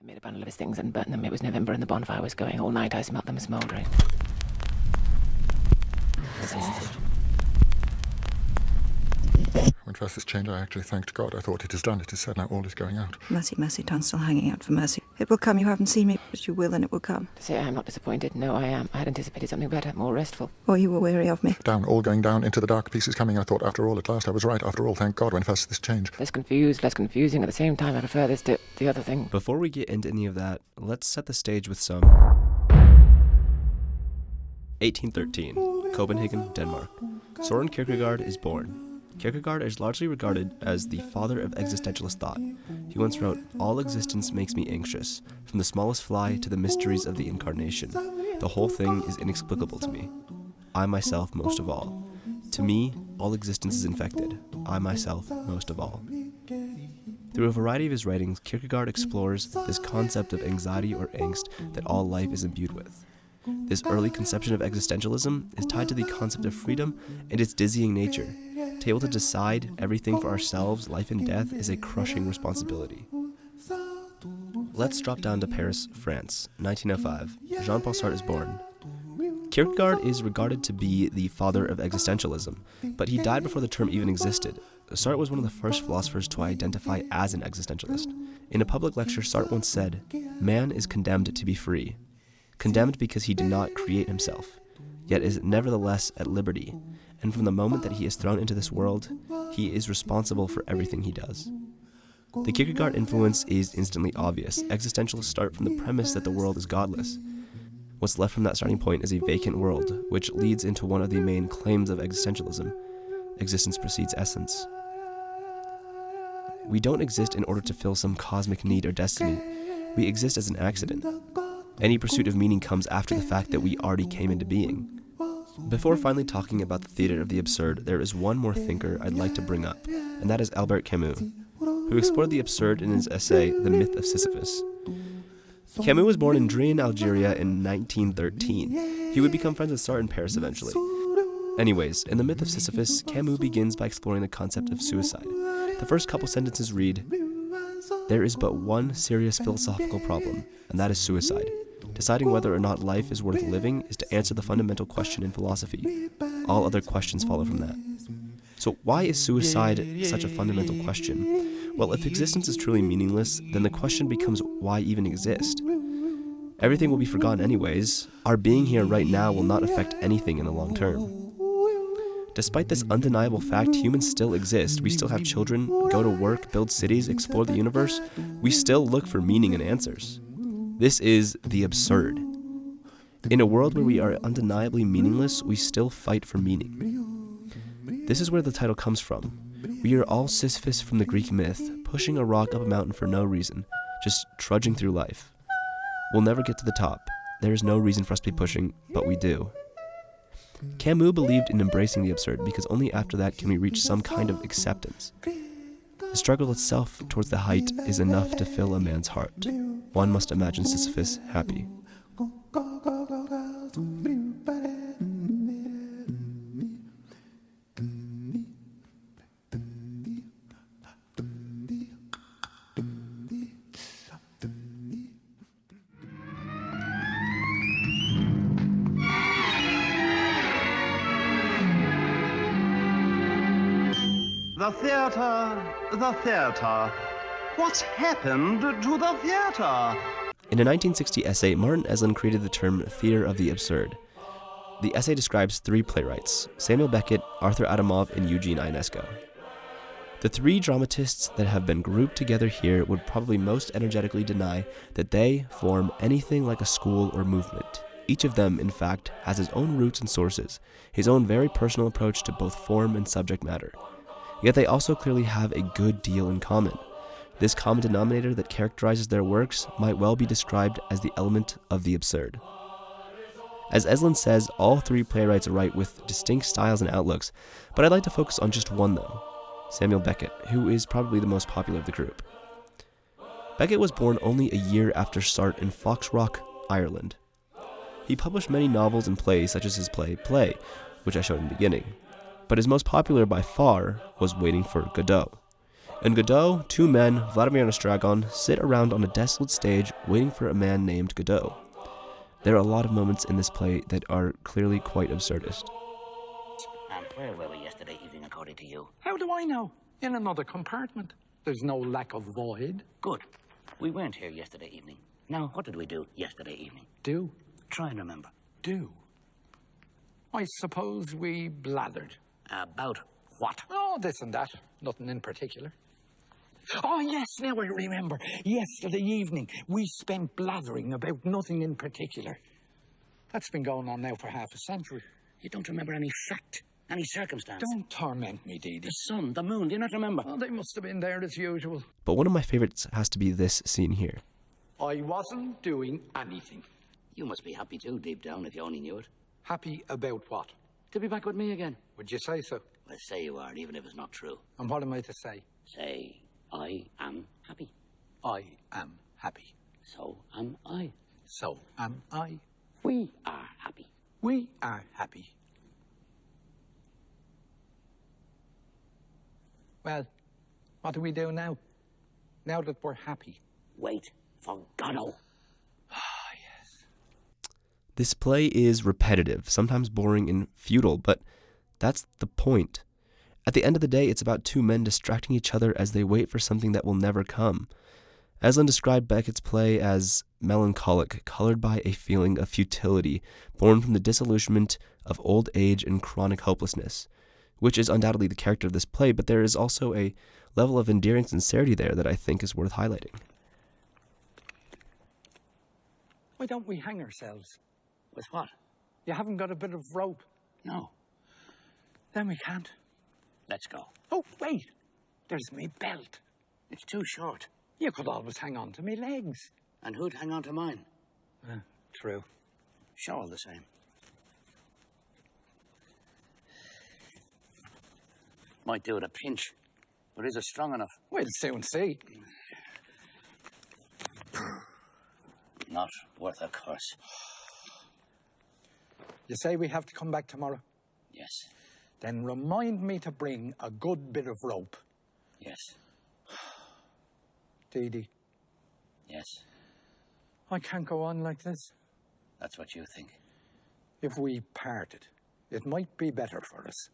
made a bundle of his things and burnt them. It was November and the bonfire was going. All night I smelt them smouldering. When first this changed, I actually thanked God. I thought, it is done, it is said, now all is going out. Mercy, mercy, tongue still hanging out for mercy. It will come, you haven't seen me, but you will and it will come. To say I am not disappointed, no, I am. I had anticipated something better, more restful. Or you were weary of me. Down, all going down, into the dark, pieces coming. I thought, after all, at last I was right. After all, thank God, when first this changed. Less confused, less confusing. At the same time, I prefer this to the other thing. Before we get into any of that, let's set the stage with some 1813, Copenhagen, Denmark. Søren Kierkegaard is born. Kierkegaard is largely regarded as the father of existentialist thought. He once wrote, "All existence makes me anxious, from the smallest fly to the mysteries of the incarnation. The whole thing is inexplicable to me. I myself most of all. To me, all existence is infected. I myself most of all." Through a variety of his writings, Kierkegaard explores this concept of anxiety or angst that all life is imbued with. This early conception of existentialism is tied to the concept of freedom and its dizzying nature. To be able to decide everything for ourselves, life and death, is a crushing responsibility. Let's drop down to Paris, France, 1905. Jean-Paul Sartre is born. Kierkegaard is regarded to be the father of existentialism, but he died before the term even existed. Sartre was one of the first philosophers to identify as an existentialist. In a public lecture, Sartre once said, "Man is condemned to be free. Condemned because he did not create himself, yet is nevertheless at liberty, and from the moment that he is thrown into this world, he is responsible for everything he does." The Kierkegaard influence is instantly obvious. Existentialists start from the premise that the world is godless. What's left from that starting point is a vacant world, which leads into one of the main claims of existentialism: existence precedes essence. We don't exist in order to fill some cosmic need or destiny. We exist as an accident. Any pursuit of meaning comes after the fact that we already came into being. Before finally talking about the theater of the absurd, there is one more thinker I'd like to bring up, and that is Albert Camus, who explored the absurd in his essay, The Myth of Sisyphus. Camus was born in Drian, Algeria in 1913. He would become friends with Sartre in Paris eventually. Anyways, in The Myth of Sisyphus, Camus begins by exploring the concept of suicide. The first couple sentences read, "There is but one serious philosophical problem, and that is suicide. Deciding whether or not life is worth living is to answer the fundamental question in philosophy. All other questions follow from that." So why is suicide such a fundamental question? Well, if existence is truly meaningless, then the question becomes, why even exist? Everything will be forgotten anyways. Our being here right now will not affect anything in the long term. Despite this undeniable fact, humans still exist. We still have children, go to work, build cities, explore the universe. We still look for meaning and answers. This is the absurd. In a world where we are undeniably meaningless, we still fight for meaning. This is where the title comes from. We are all Sisyphus from the Greek myth, pushing a rock up a mountain for no reason, just trudging through life. We'll never get to the top. There is no reason for us to be pushing, but we do. Camus believed in embracing the absurd because only after that can we reach some kind of acceptance. The struggle itself towards the height is enough to fill a man's heart. One must imagine Sisyphus happy. The theater. What's happened to the theater? In a 1960 essay, Martin Esslin created the term theater of the absurd. The essay describes three playwrights, Samuel Beckett, Arthur Adamov, and Eugene Ionesco. The three dramatists that have been grouped together here would probably most energetically deny that they form anything like a school or movement. Each of them, in fact, has his own roots and sources, his own very personal approach to both form and subject matter. Yet they also clearly have a good deal in common. This common denominator that characterizes their works might well be described as the element of the absurd. As Esslin says, all three playwrights write with distinct styles and outlooks, but I'd like to focus on just one though, Samuel Beckett, who is probably the most popular of the group. Beckett was born only a year after Sartre in Foxrock, Ireland. He published many novels and plays, such as his play, which I showed in the beginning. But his most popular by far was Waiting for Godot. In Godot, two men, Vladimir and Estragon, sit around on a desolate stage waiting for a man named Godot. There are a lot of moments in this play that are clearly quite absurdist. And where were we yesterday evening, according to you? How do I know? In another compartment. There's no lack of void. Good. We weren't here yesterday evening. Now, what did we do yesterday evening? Do. Try and remember. Do. I suppose we blathered. About what? Oh, this and that. Nothing in particular. Oh, yes, now I remember. Yesterday evening, we spent blathering about nothing in particular. That's been going on now for half a century. You don't remember any fact, any circumstance? Don't torment me, Dee Dee. The sun, the moon, do you not remember? Oh, they must have been there as usual. But one of my favorites has to be this scene here. I wasn't doing anything. You must be happy too, deep down, if you only knew it. Happy about what? To be back with me again. Would you say so? Well, say you are, even if it's not true. And what am I to say? Say, I am happy. I am happy. So am I. So am I. We are happy. We are happy. Well, what do we do now? Now that we're happy? Wait for Godot. This play is repetitive, sometimes boring and futile, but that's the point. At the end of the day, it's about two men distracting each other as they wait for something that will never come. Aslan described Beckett's play as melancholic, colored by a feeling of futility, born from the disillusionment of old age and chronic hopelessness, which is undoubtedly the character of this play, but there is also a level of endearing sincerity there that I think is worth highlighting. Why don't we hang ourselves? With what? You haven't got a bit of rope? No. Then we can't. Let's go. Oh, wait. There's me belt. It's too short. You could always hang on to me legs. And who'd hang on to mine? True. Sure, all the same. Might do at a pinch, but is it strong enough? We'll soon see. Not worth a curse. You say we have to come back tomorrow? Yes. Then remind me to bring a good bit of rope. Yes. Dee Dee, Yes. I can't go on like this. That's what you think. If we parted, it might be better for us.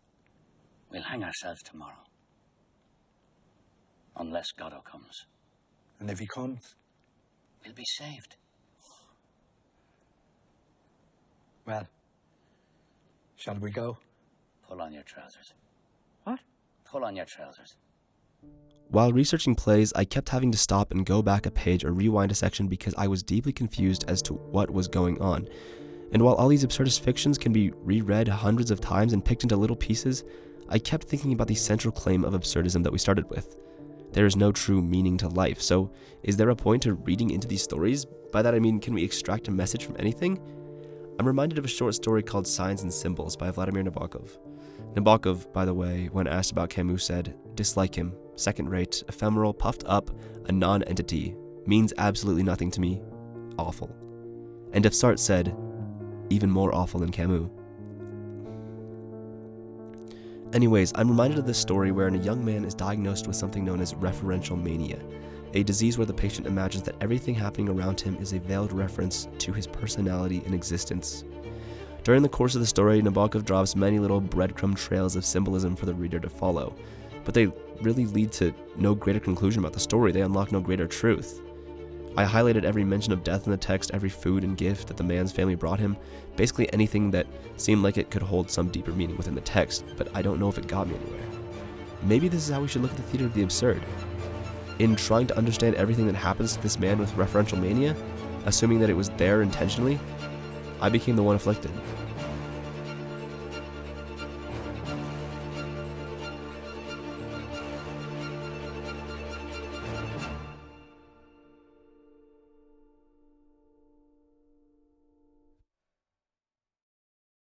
We'll hang ourselves tomorrow. Unless Godot comes. And if he comes? We'll be saved. Well, shall we go? Pull on your trousers. What? Pull on your trousers. While researching plays, I kept having to stop and go back a page or rewind a section because I was deeply confused as to what was going on. And while all these absurdist fictions can be reread hundreds of times and picked into little pieces, I kept thinking about the central claim of absurdism that we started with. There is no true meaning to life, so is there a point to reading into these stories? By that I mean, can we extract a message from anything? I'm reminded of a short story called Signs and Symbols by Vladimir Nabokov. Nabokov, by the way, when asked about Camus, said, "Dislike him, second-rate, ephemeral, puffed up, a non-entity, means absolutely nothing to me, awful." And if Sartre said, even more awful than Camus. Anyways, I'm reminded of this story wherein a young man is diagnosed with something known as referential mania, a disease where the patient imagines that everything happening around him is a veiled reference to his personality and existence. During the course of the story, Nabokov drops many little breadcrumb trails of symbolism for the reader to follow, but they really lead to no greater conclusion about the story. They unlock no greater truth. I highlighted every mention of death in the text, every food and gift that the man's family brought him, basically anything that seemed like it could hold some deeper meaning within the text, but I don't know if it got me anywhere. Maybe this is how we should look at the theater of the absurd. In trying to understand everything that happens to this man with referential mania, assuming that it was there intentionally, I became the one afflicted.